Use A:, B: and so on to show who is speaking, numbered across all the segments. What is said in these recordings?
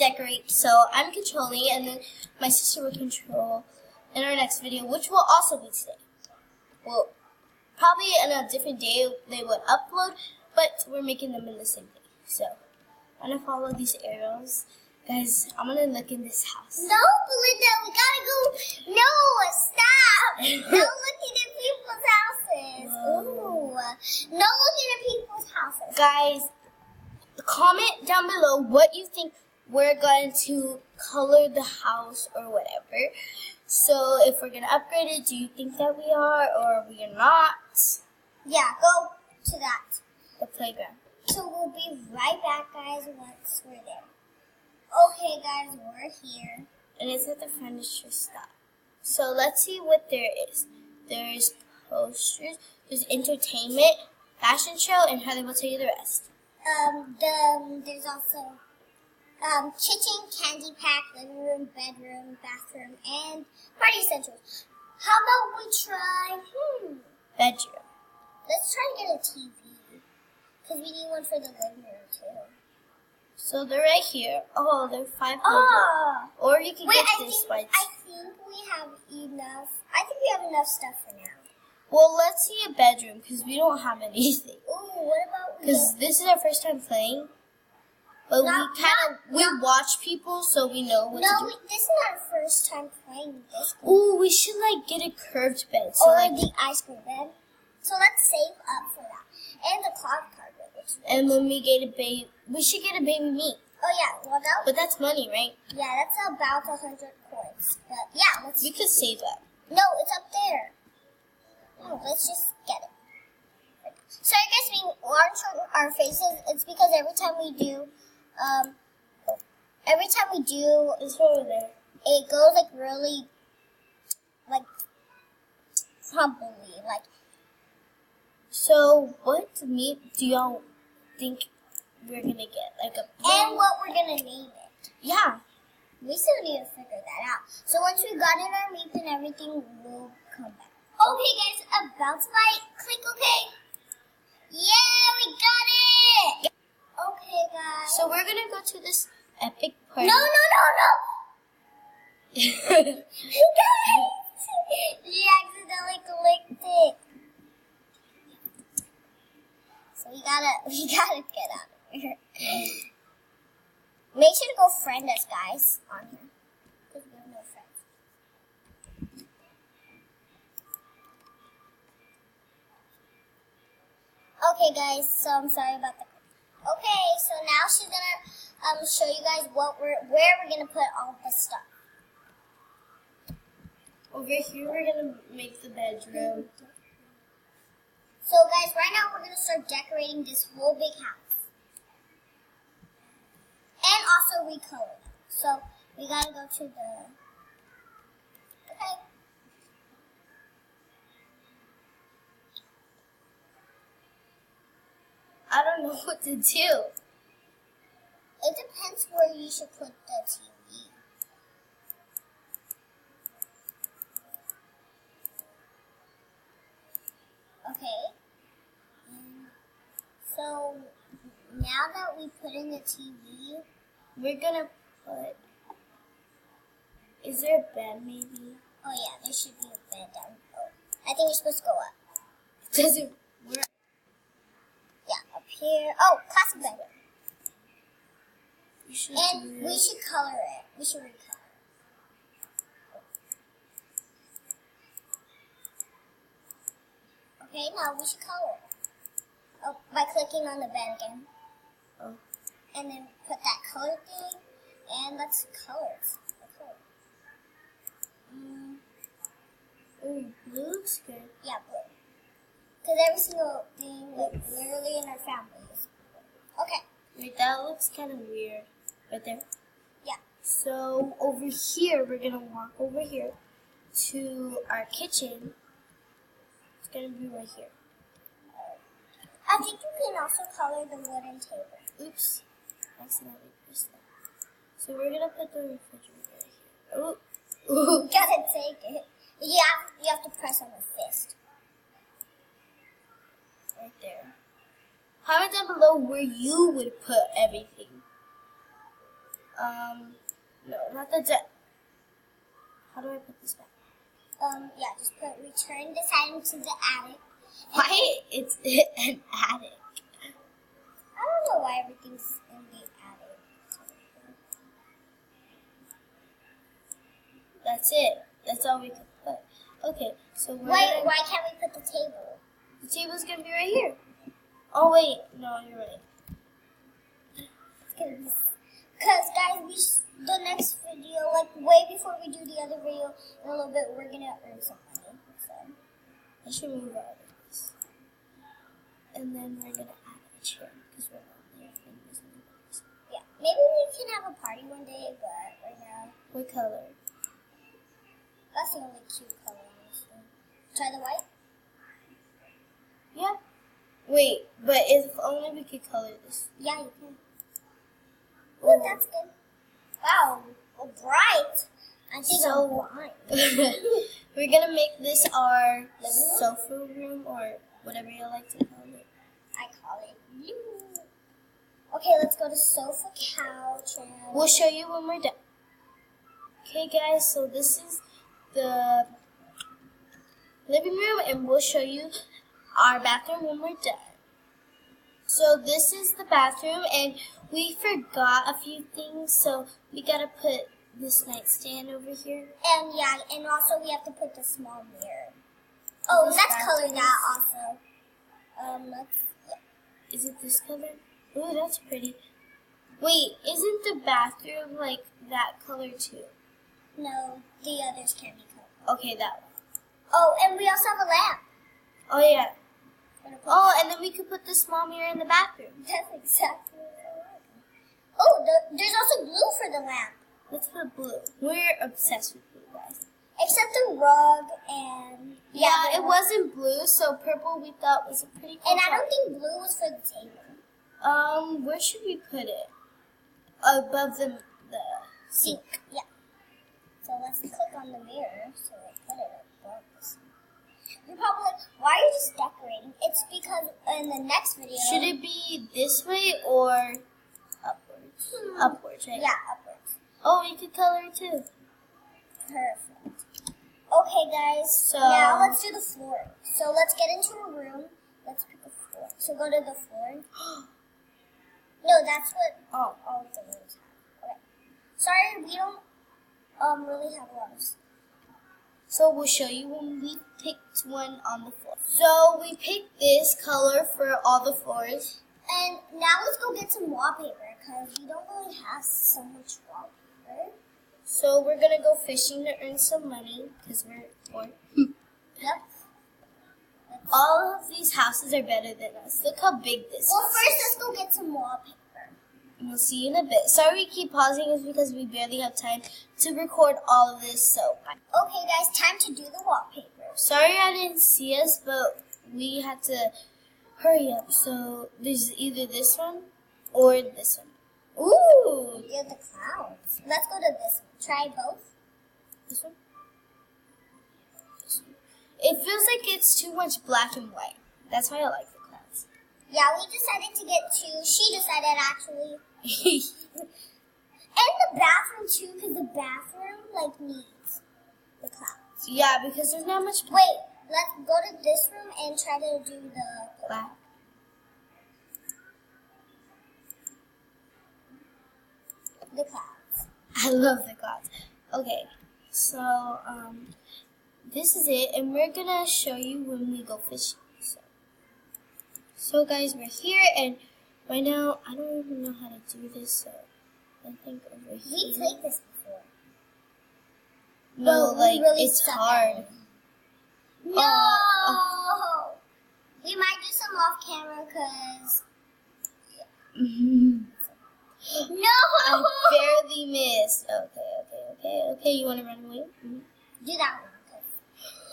A: decorate. So I'm controlling, and then my sister will control in our next video, which will also be today. Well, probably on a different day they would upload, but we're making them in the same day. So I'm gonna follow these arrows. Guys, I'm gonna look in this house.
B: No, Belinda, we gotta go. No, stop. No looking at people's houses. Ooh. No looking at people's houses.
A: Guys, comment down below what you think we're going to color the house or whatever. So if we're gonna upgrade it, do you think that we are or we are not?
B: Yeah, go to that.
A: The playground.
B: So we'll be right back, guys, once we're there. Okay, guys, we're here.
A: And it's at the furniture stop. So let's see what there is. There's posters, there's entertainment, fashion show, and Heather will tell you the rest.
B: There's also kitchen, candy pack, living room, bedroom, bathroom, and party essentials. How about we try,
A: Bedroom.
B: let's try to get a TV. Because we need one for the living room, too.
A: So they're right here. Oh, they're 500.
B: Oh!
A: Or you can
B: Wait,
A: get
B: I
A: this
B: think
A: one.
B: we have enough. I think we have enough stuff for now.
A: Well, let's see a bedroom because we don't have anything.
B: Ooh, what about
A: Because this is our first time playing. But we watch people so we know what to do.
B: This is not our first time playing this.
A: Ooh, we should like get a curved bed. So
B: Or
A: like,
B: the ice cream bed. So let's save up for that. And the cloud carpet.
A: and when we get a baby, we should get a baby meat.
B: Oh yeah, well that.
A: But that's money, right?
B: Yeah, that's about 100 coins. But yeah, let's.
A: We could save that.
B: No, it's up there. No, let's just get it. Sorry guys, being orange on our faces. It's because every time we do,
A: It's over there.
B: it goes like really, like crumbly, like.
A: So what meat do y'all think we're gonna get? Like a
B: And what we're gonna name it.
A: Yeah.
B: We still need to figure that out. So once we got in our meat and everything, we'll come back. Okay, guys, about to bite. Click OK. Yeah, we got it. Okay, guys.
A: So we're gonna go to this epic party.
B: No. You accidentally clicked it. So we gotta get out of here. Make sure to go friend us, guys, on here. Because we have no friends. Okay, guys, so I'm sorry about that. Okay, so now she's gonna show you guys where we're gonna put all the stuff.
A: Over here we're gonna make the bedroom.
B: So guys, right now we're gonna start decorating this whole big house. And also recolor. So we gotta go to the okay.
A: I don't know what to do.
B: It depends where you should put the TV. Okay. So now that we put in the TV,
A: We're gonna put. Is there a bed maybe?
B: oh yeah, there should be a bed down below. I think you're supposed to go up.
A: Does it work?
B: Yeah, up here. Oh, classic bedroom.
A: You should
B: And
A: do
B: we
A: it.
B: should color it. We should recolor. Okay, now we should color it. Oh, by clicking on the bed again.
A: Oh.
B: And then put that color thing, and let's color it.
A: Ooh, blue looks good.
B: Yeah, blue. Because every single thing, like, literally in our family is blue. Okay.
A: Wait, that looks kind of weird. Right there.
B: Yeah.
A: So over here, we're gonna walk over here to our kitchen. It's gonna be right here.
B: I think you can also color the wooden table.
A: Oops, accidentally pressed that. So we're gonna put the refrigerator right here. Ooh, ooh.
B: You gotta take it. You have to press on the fist.
A: Right there. Comment down below where you would put everything. No, not the deck. How do I put this back?
B: Yeah, just return this item to the attic.
A: Why? It's an attic.
B: I don't know why everything's in the attic.
A: That's it. That's all we could put. Okay, so
B: why can't we put the table?
A: The table's gonna be right here. Oh wait, no, you're right.
B: Because guys, the next video, like way before we do the other video, in a little bit, we're gonna earn some money. So
A: I should move out of this. And then we're gonna add a chair because we're not there.
B: Yeah, maybe we can have a party one day, but right now.
A: What color?
B: That's the only cute color, honestly. Try the white?
A: Yeah. Wait, but if only we could color this.
B: Yeah, you can. Ooh, that's good. Wow, bright. I think I'm blind.
A: We're gonna make this our sofa room or whatever you like to call it.
B: I call it blue. Okay, let's go to sofa, couch, and...
A: We'll show you when we're done. Okay, guys, so this is the living room, and we'll show you our bathroom when we're done. So this is the bathroom, and we forgot a few things, so we gotta put this nightstand over here.
B: And yeah, and also we have to put the small mirror. Oh, let's color that also.
A: Is it this color? Ooh, that's pretty. Wait, isn't the bathroom like that color too?
B: No, the others can't be colored.
A: Okay, that one.
B: Oh, and we also have a lamp.
A: Oh yeah. Oh, and then we could put the small mirror in the bathroom.
B: That's exactly what I like. Oh, there's also blue for the lamp.
A: Let's put blue. We're obsessed with blue, guys.
B: Except the rug and...
A: Yeah, it wasn't blue, so purple we thought was a pretty cool
B: And I
A: color.
B: don't think blue was for the table.
A: Where should we put it? Above the sink.
B: Yeah. So let's click on the mirror. So I put it above the sink. You're probably like, why are you just decorating? It's because in the next video...
A: Should it be this way or upwards? Upwards, right?
B: Yeah, upwards.
A: Oh, you could color it too.
B: Perfect. Okay, guys. So now let's do the floor. So let's get into a room. Let's pick a floor. So go to the floor. No, that's what all of the rooms have. Okay. Sorry, we don't really have a lot of stuff.
A: So we'll show you when we picked one on the floor. So we picked this color for all the floors.
B: And now let's go get some wallpaper because we don't really have so much wallpaper.
A: So we're going to go fishing to earn some money because we're poor.
B: Yep.
A: All of these houses are better than us. Look how big this
B: Well,
A: house
B: first
A: is.
B: let's go get some wallpaper.
A: We'll see you in a bit. Sorry we keep pausing. It's because we barely have time to record all of this. So bye.
B: Okay, guys, time to do the wallpaper.
A: Sorry I didn't see us, but we had to hurry up. So there's either this one or this one. Ooh!
B: Yeah, the clouds. Let's go to this one. Try both.
A: This one? This one. It feels like it's too much black and white. That's why I like the clouds.
B: Yeah, we decided to get two. She decided, actually. And the bathroom, too, because the bathroom, like, needs the clouds.
A: Yeah, because there's not much black.
B: Wait, let's go to this room and try to do the
A: Black.
B: the clouds.
A: I love the clouds. Okay, so this is it, and we're gonna show you when we go fishing. So guys, we're here, and right now I don't even know how to do this. So I think over here.
B: We played this before.
A: No,
B: But
A: like
B: we really
A: it's
B: suck at
A: hard.
B: it. No. We might do some off camera because. No.
A: I barely missed. Okay. You want to run away? Mm-hmm.
B: Do that one.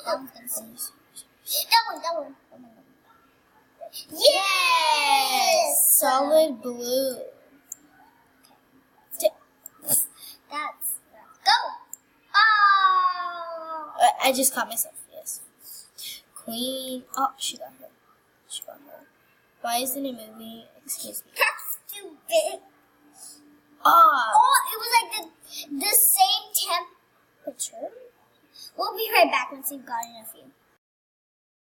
B: That one's gonna see. That one. Yes!
A: Solid blue.
B: That's go. Oh!
A: I just caught myself. Yes. Queen. Oh, she got her. Why isn't it moving? Excuse me.
B: That's stupid.
A: Ah.
B: Oh, it
A: turn.
B: We'll be right back once we've gotten a few.